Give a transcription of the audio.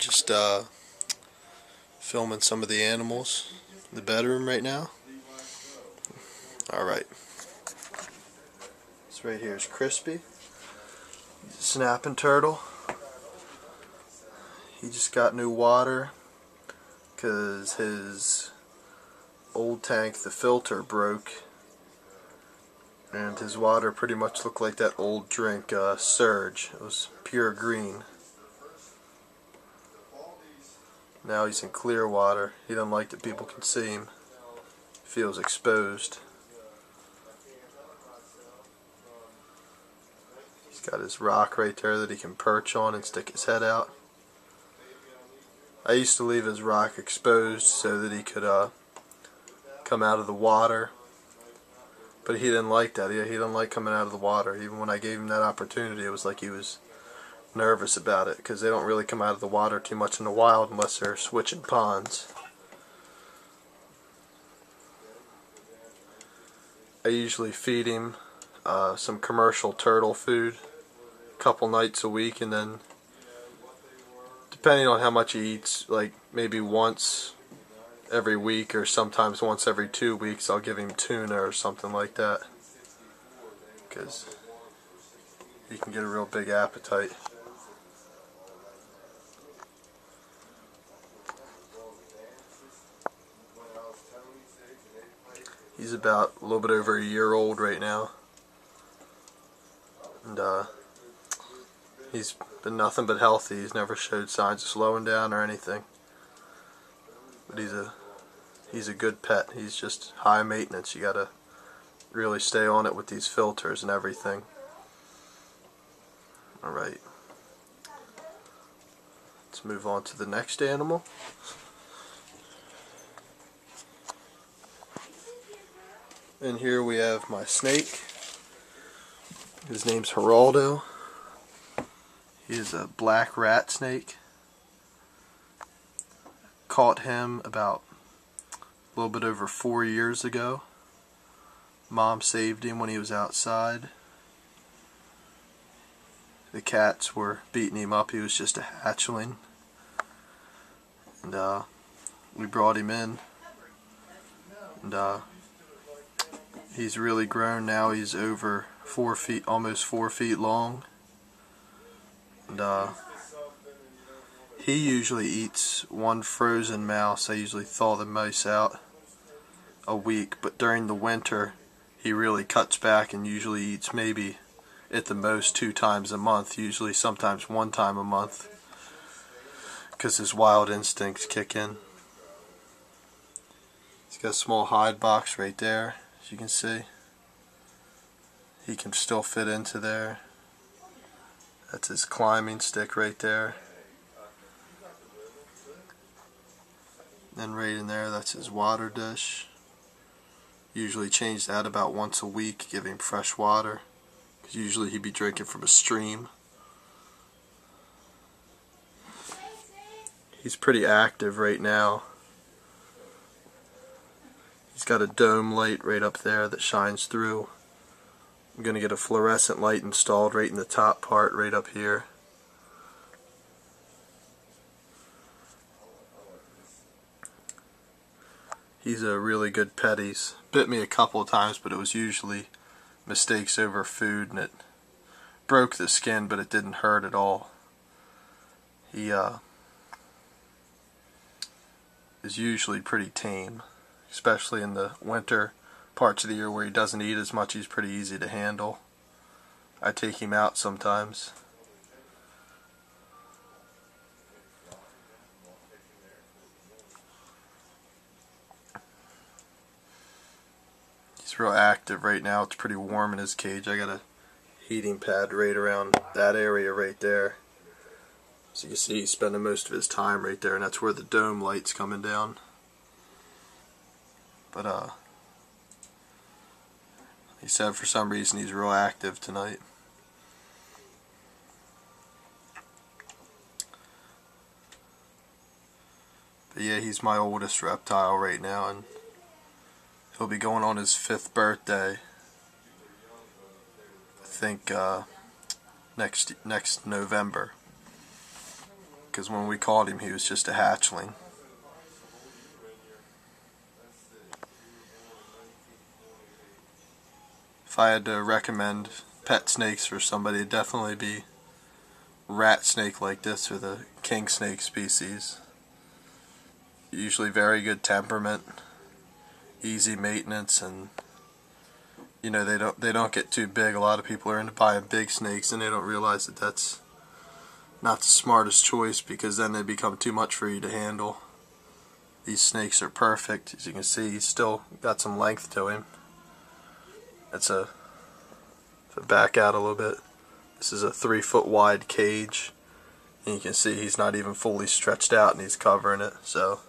just filming some of the animals in the bedroom right now. Alright. This right here is Crispy. He's a snapping turtle. He just got new water because his old tank, the filter, broke. And his water pretty much looked like that old drink, Surge. It was pure green. Now he's in clear water. He doesn't like that people can see him. He feels exposed. He's got his rock right there that he can perch on and stick his head out. I used to leave his rock exposed so that he could come out of the water. But he didn't like that. He didn't like coming out of the water. Even when I gave him that opportunity, it was like he was nervous about it, because they don't really come out of the water too much in the wild unless they're switching ponds. I usually feed him some commercial turtle food a couple nights a week, and then depending on how much he eats, like maybe once every week or sometimes once every 2 weeks, I'll give him tuna or something like that, because he can get a real big appetite. He's about a little bit over a year old right now, and he's been nothing but healthy. He's never showed signs of slowing down or anything. But he's a good pet. He's just high maintenance. You gotta really stay on it with these filters and everything. Alright. Let's move on to the next animal. And here we have my snake. His name's Geraldo. He is a black rat snake. Caught him about a little bit over 4 years ago. Mom saved him when he was outside. The cats were beating him up. He was just a hatchling. And we brought him in. And he's really grown now. He's over 4 feet, almost 4 feet long. And he usually eats one frozen mouse. I usually thaw the mice out a week, but during the winter he really cuts back and usually eats maybe at the most 2 times a month, usually sometimes 1 time a month, because his wild instincts kick in. He's got a small hide box right there, as you can see. He can still fit into there. That's his climbing stick right there. Then right in there, that's his water dish. Usually change that about once a week, give him fresh water, because usually he'd be drinking from a stream. He's pretty active right now. He's got a dome light right up there that shines through. I'm going to get a fluorescent light installed right in the top part right up here. He's a really good pet. He's bit me a couple of times, but it was usually mistakes over food, and it broke the skin, but it didn't hurt at all. He is usually pretty tame, especially in the winter parts of the year where he doesn't eat as much. He's pretty easy to handle. I take him out sometimes. He's real active right now. It's pretty warm in his cage. I got a heating pad right around that area right there. So you can see he's spending most of his time right there, and that's where the dome light's coming down. But he said for some reason he's real active tonight. But yeah, he's my oldest reptile right now, and he'll be going on his 5th birthday, I think next November. because when we caught him he was just a hatchling. If I had to recommend pet snakes for somebody, it'd definitely be rat snake like this, or the king snake species. Usually very good temperament, easy maintenance, and you know, they don't get too big. A lot of people are into buying big snakes and they don't realize that that's not the smartest choice, because then they become too much for you to handle. These snakes are perfect. As you can see, he's still got some length to him. If I back out a little bit, this is a 3-foot wide cage, and you can see he's not even fully stretched out and he's covering it. So